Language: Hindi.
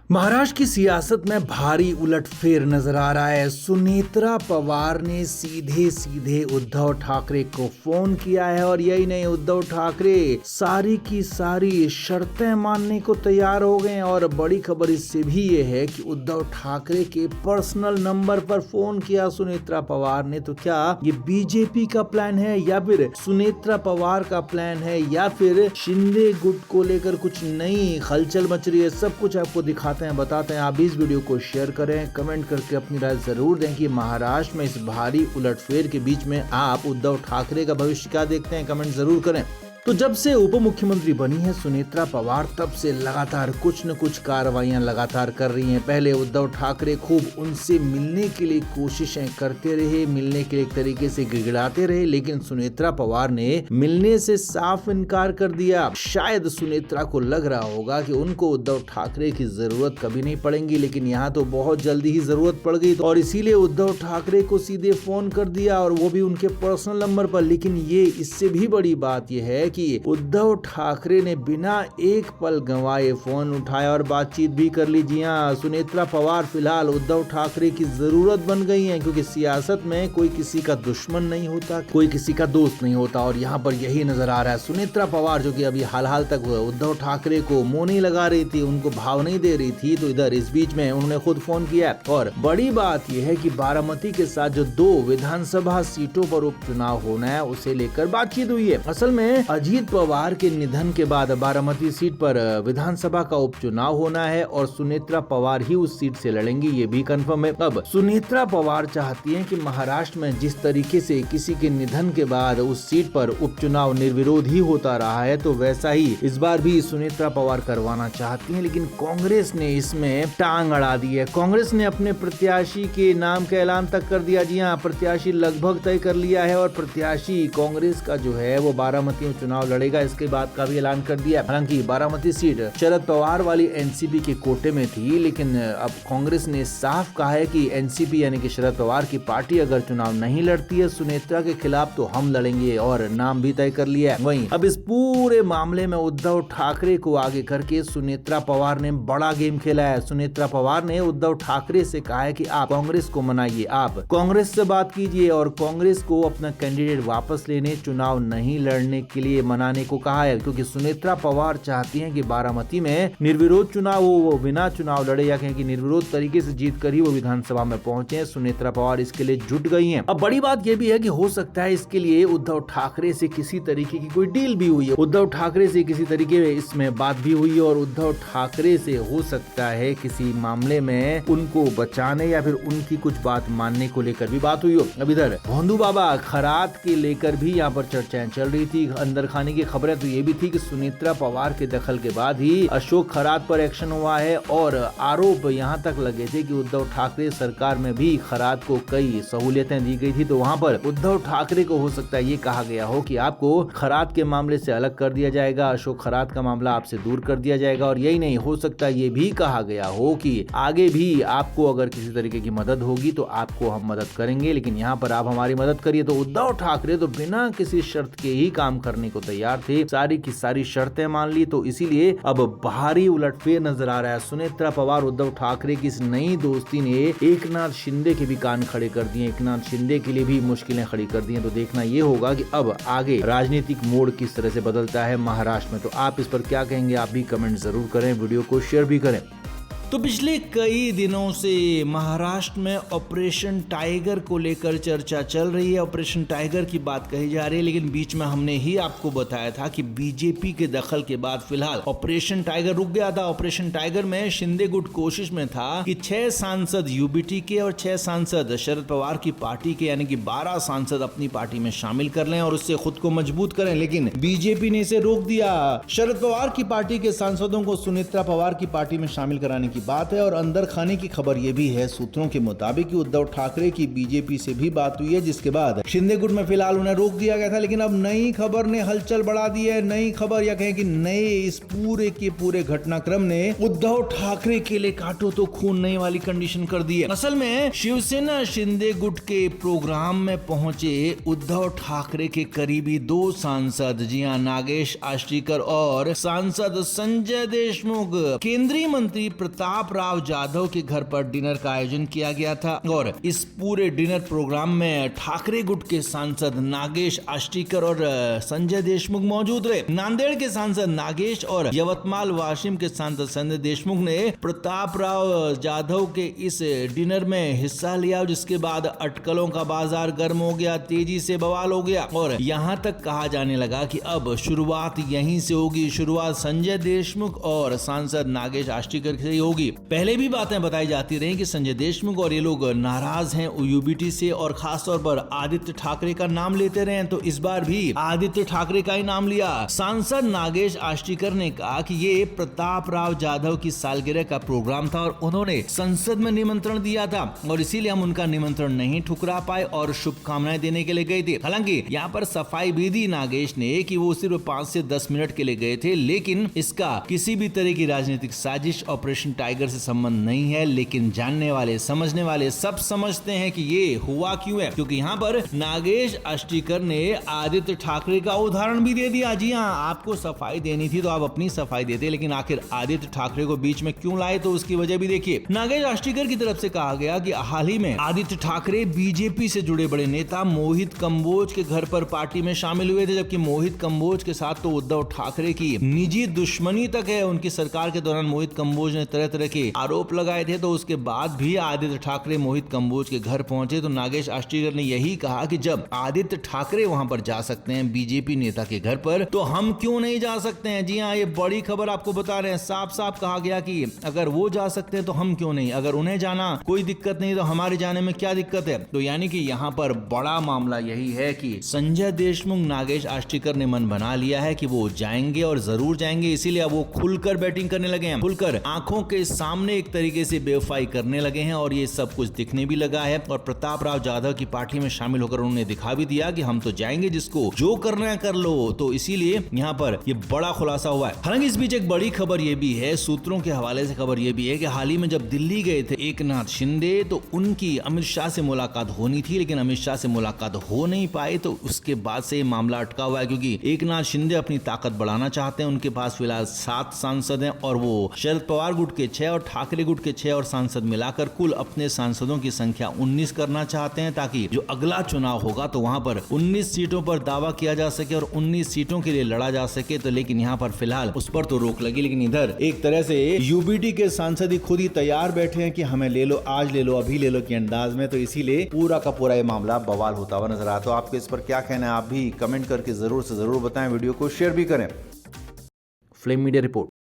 महाराष्ट्र की सियासत में भारी उलटफेर नजर आ रहा है। सुनेत्रा पवार ने सीधे सीधे उद्धव ठाकरे को फोन किया है और यही नहीं, उद्धव ठाकरे सारी की सारी शर्तें मानने को तैयार हो गए हैं। और बड़ी खबर इससे भी ये है कि उद्धव ठाकरे के पर्सनल नंबर पर फोन किया सुनेत्रा पवार ने। तो क्या ये बीजेपी का प्लान है या फिर सुनेत्रा पवार का प्लान है या फिर शिंदे गुट को लेकर कुछ नई हलचल मच रही है? सब कुछ आपको दिखाते हैं, बताते हैं। आप भी इस वीडियो को शेयर करें, कमेंट करके अपनी राय जरूर दें कि महाराष्ट्र में इस भारी उलटफेर के बीच में आप उद्धव ठाकरे का भविष्य क्या देखते हैं, कमेंट जरूर करें। तो जब से उप मुख्यमंत्री बनी है सुनेत्रा पवार, तब से लगातार कुछ न कुछ कार्रवाइयां लगातार कर रही हैं। पहले उद्धव ठाकरे खूब उनसे मिलने के लिए कोशिशें करते रहे, मिलने के एक तरीके से गिड़गिड़ाते रहे, लेकिन सुनेत्रा पवार ने मिलने से साफ इनकार कर दिया। शायद सुनेत्रा को लग रहा होगा कि उनको उद्धव ठाकरे की जरूरत कभी नहीं पड़ेगी, लेकिन यहाँ तो बहुत जल्दी ही जरूरत पड़ गई और इसीलिए उद्धव ठाकरे को सीधे फोन कर दिया, और वो भी उनके पर्सनल नंबर पर। लेकिन ये इससे भी बड़ी बात यह है कि उद्धव ठाकरे ने बिना एक पल गंवाए फोन उठाया और बातचीत भी कर ली। जी हां, सुनेत्रा पवार फिलहाल उद्धव ठाकरे की जरूरत बन गई हैं, क्योंकि सियासत में कोई किसी का दुश्मन नहीं होता, कोई किसी का दोस्त नहीं होता। और यहाँ पर यही नजर आ रहा है। सुनेत्रा पवार जो कि अभी हाल तक उद्धव ठाकरे को मुंह नहीं लगा रही थी, उनको भाव नहीं दे रही थी, तो इधर इस बीच में उन्होंने खुद फोन किया। और बड़ी बात यह है कि बारामती के साथ जो 2 विधानसभा सीटों पर उपचुनाव होना है, उसे लेकर बातचीत हुई है। असल में अजीत पवार के निधन के बाद बारामती सीट पर विधानसभा का उपचुनाव होना है और सुनेत्रा पवार ही उस सीट से लड़ेंगी, ये भी कंफर्म है। अब सुनेत्रा पवार चाहती हैं कि महाराष्ट्र में जिस तरीके से किसी के निधन के बाद उस सीट पर उपचुनाव निर्विरोध ही होता रहा है, तो वैसा ही इस बार भी सुनेत्रा पवार करवाना चाहती हैं। लेकिन कांग्रेस ने इसमें टांग अड़ा दी है। कांग्रेस ने अपने प्रत्याशी के नाम का ऐलान तक कर दिया। जी हाँ, प्रत्याशी लगभग तय कर लिया है और प्रत्याशी कांग्रेस का जो है वो बारामती में चुनाव लड़ेगा, इसके बाद का भी ऐलान कर दिया। हालांकि बारामती सीट शरद पवार वाली एनसीपी के कोटे में थी, लेकिन अब कांग्रेस ने साफ कहा है कि एनसीपी यानी कि शरद पवार की पार्टी अगर चुनाव नहीं लड़ती है सुनेत्रा के खिलाफ, तो हम लड़ेंगे, और नाम भी तय कर लिया है। वहीं अब इस पूरे मामले में उद्धव ठाकरे को आगे करके सुनेत्रा पवार ने बड़ा गेम खेला है। सुनेत्रा पवार ने उद्धव ठाकरे से कहा है कि आप कांग्रेस को मनाइए, आप कांग्रेस से बात कीजिए और कांग्रेस को अपना कैंडिडेट वापस लेने, चुनाव नहीं लड़ने के लिए मनाने को कहा है। क्योंकि सुनेत्रा पवार चाहती हैं कि बारामती में निर्विरोध चुनाव हो, वो बिना चुनाव लड़े या कहें कि निर्विरोध तरीके से जीत कर ही वो विधानसभा में पहुंचे। सुनेत्रा पवार इसके लिए जुट गई हैं। अब बड़ी बात यह भी है कि हो सकता है इसके लिए उद्धव ठाकरे से किसी तरीके की कोई डील भी हुई है, उद्धव ठाकरे से किसी तरीके इसमें बात भी हुई है और उद्धव ठाकरे से हो सकता है किसी मामले में उनको बचाने या फिर उनकी कुछ बात मानने को लेकर भी बात हुई हो। अब इधर भोंदू बाबा खरात के लेकर भी यहाँ पर चर्चाएं चल रही थी। अंदर खाने की खबरें तो ये भी थी कि सुनेत्रा पवार के दखल के बाद ही अशोक खरात पर एक्शन हुआ है और आरोप यहाँ तक लगे थे कि उद्धव ठाकरे सरकार में भी खरात को कई सहूलियतें दी गई थी। तो वहाँ पर उद्धव ठाकरे को हो सकता है ये कहा गया हो कि आपको खरात के मामले से अलग कर दिया जाएगा, अशोक खरात का मामला आपसे दूर कर दिया जाएगा। और यही नहीं, हो सकता है ये भी कहा गया हो कि आगे भी आपको अगर किसी तरीके की मदद होगी तो आपको हम मदद करेंगे, लेकिन यहाँ पर आप हमारी मदद करिए। तो उद्धव ठाकरे तो बिना किसी शर्त के ही काम करने को तैयार थे, सारी की सारी शर्तें मान ली। तो इसीलिए अब भारी उलटफेर नजर आ रहा है। सुनेत्रा पवार उद्धव ठाकरे की इस नई दोस्ती ने एकनाथ शिंदे के भी कान खड़े कर दिए, एकनाथ शिंदे के लिए भी मुश्किलें खड़ी कर दी हैं। तो देखना ये होगा कि अब आगे राजनीतिक मोड़ किस तरह से बदलता है महाराष्ट्र में। तो आप इस पर क्या कहेंगे, आप भी कमेंट जरूर करें, वीडियो को शेयर भी करें। तो पिछले कई दिनों से महाराष्ट्र में ऑपरेशन टाइगर को लेकर चर्चा चल रही है, ऑपरेशन टाइगर की बात कही जा रही है, लेकिन बीच में हमने ही आपको बताया था कि बीजेपी के दखल के बाद फिलहाल ऑपरेशन टाइगर रुक गया था। ऑपरेशन टाइगर में शिंदे गुट कोशिश में था कि 6 सांसद यूबीटी के और 6 सांसद शरद पवार की पार्टी के यानी कि 12 सांसद अपनी पार्टी में शामिल कर लें और उससे खुद को मजबूत करें, लेकिन बीजेपी ने इसे रोक दिया। शरद पवार की पार्टी के सांसदों को सुनेत्रा पवार की पार्टी में शामिल कराने की बात है। और अंदर खाने की खबर यह भी है सूत्रों के मुताबिक कि उद्धव ठाकरे की बीजेपी से भी बात हुई है, जिसके बाद शिंदे गुट में फिलहाल उन्हें रोक दिया गया था। लेकिन अब नई खबर ने हलचल बढ़ा दी है। नई खबर या कहें कि नए इस पूरे के पूरे घटनाक्रम ने उद्धव ठाकरे के लिए काटो तो खून नहीं वाली कंडीशन कर दी है। असल में शिवसेना शिंदे गुट के प्रोग्राम में पहुंचे उद्धव ठाकरे के करीबी 2 सांसद, जी हां, नागेश आष्टीकर और सांसद संजय देशमुख, केंद्रीय मंत्री प्रताप प्रताप राव जाधव के घर पर डिनर का आयोजन किया गया था और इस पूरे डिनर प्रोग्राम में ठाकरे गुट के सांसद नागेश आष्टीकर और संजय देशमुख मौजूद रहे। नांदेड़ के सांसद नागेश और यवतमाल वाशिम के सांसद संजय देशमुख ने प्रताप राव जाधव के इस डिनर में हिस्सा लिया, जिसके बाद अटकलों का बाजार गर्म हो गया, तेजी से बवाल हो गया और यहां तक कहा जाने लगा कि अब शुरुआत यहीं से होगी। शुरुआत संजय देशमुख और सांसद नागेश आष्टीकर से ही होगी। पहले भी बातें बताई जाती रही कि संजय देशमुख और ये लोग नाराज हैं यूबीटी से और खासतौर पर आदित्य ठाकरे का नाम लेते रहे, तो इस बार भी आदित्य ठाकरे का ही नाम लिया। सांसद नागेश आष्टीकर ने कहा कि ये प्रताप राव जाधव की सालगिरह का प्रोग्राम था और उन्होंने संसद में निमंत्रण दिया था और इसीलिए हम उनका निमंत्रण नहीं ठुकरा पाए और शुभकामनाएं देने के लिए गए थे। हालांकि यहाँ पर सफाई भी दी नागेश ने कि वो सिर्फ 5 से 10 मिनट के लिए गए थे, लेकिन इसका किसी भी तरह की राजनीतिक साजिश ऑपरेशन टाइगर से संबंध नहीं है। लेकिन जानने वाले समझने वाले सब समझते हैं कि ये हुआ क्यों है, क्योंकि यहाँ पर नागेश आष्टीकर ने आदित्य ठाकरे का उदाहरण भी दे दिया। जी हाँ, आपको सफाई देनी थी तो आप अपनी सफाई देते, लेकिन आखिर आदित्य ठाकरे को बीच में क्यों लाए, तो उसकी वजह भी देखिए। नागेश आष्टीकर की तरफ से कहा गया कि हाल ही में आदित्य ठाकरे बीजेपी से जुड़े बड़े नेता मोहित कंबोज के घर पर पार्टी में शामिल हुए थे, जबकि मोहित कंबोज के साथ तो उद्धव ठाकरे की निजी दुश्मनी तक है। उनकी सरकार के दौरान मोहित कंबोज ने तरह तरह के आरोप लगाए थे, तो उसके बाद भी आदित्य ठाकरे मोहित कंबोज के घर पहुंचे तो नागेश आष्टीकर ने यही कहा कि जब आदित्य ठाकरे वहां पर जा सकते हैं बीजेपी नेता के घर पर, तो हम क्यों नहीं जा सकते हैं। जी हाँ, ये बड़ी खबर आपको बता रहे हैं। साफ साफ कहा गया कि अगर वो जा सकते हैं तो हम क्यों नहीं, अगर उन्हें जाना कोई दिक्कत नहीं तो हमारे जाने में क्या दिक्कत है। तो यानी कि यहाँ पर बड़ा मामला यही है कि संजय देशमुख नागेश आष्टीकर ने मन बना लिया है कि वो जाएंगे और जरूर जाएंगे, इसीलिए अब वो खुलकर बैटिंग करने लगे हैं, खुलकर आंखों के सामने एक तरीके से बेवफाई करने लगे हैं और ये सब कुछ दिखने भी लगा है। और प्रताप राव जाधव की पार्टी में शामिल होकर उन्होंने दिखा भी दिया कि हम तो जाएंगे, जिसको जो करना है कर लो। तो इसीलिए यहाँ पर ये बड़ा खुलासा हुआ है। हालांकि इस बीच एक बड़ी खबर ये भी है, सूत्रों के हवाले से खबर ये भी है कि हाल ही में जब दिल्ली गए थे एकनाथ शिंदे, तो उनकी अमित शाह से मुलाकात होनी थी, लेकिन अमित शाह से मुलाकात हो नहीं पाई। तो उसके बाद से मामला अटका हुआ है, क्योंकि एकनाथ शिंदे अपनी ताकत बढ़ाना चाहते हैं। उनके पास फिलहाल 7 सांसद हैं और वो शरद पवार गुट के 6 और ठाकरे गुट के 6 और सांसद मिलाकर कुल अपने सांसदों की संख्या 19 करना चाहते हैं, ताकि जो अगला चुनाव होगा तो वहां पर 19 सीटों पर दावा किया जा सके और 19 सीटों के लिए लड़ा जा सके। तो लेकिन यहाँ पर फिलहाल उस पर तो रोक लगी, लेकिन इधर एक तरह से यूबीटी के सांसद ही खुद ही तैयार बैठे हैं कि हमें ले लो, आज ले लो, अभी ले लो के अंदाज में। तो इसीलिए पूरा का पूरा ये मामला बवाल होता हुआ नजर आता है। तो आपको इस पर क्या कहना है, आप भी कमेंट करके जरूर से जरूर बताएं, वीडियो को शेयर भी करें। Flame media report.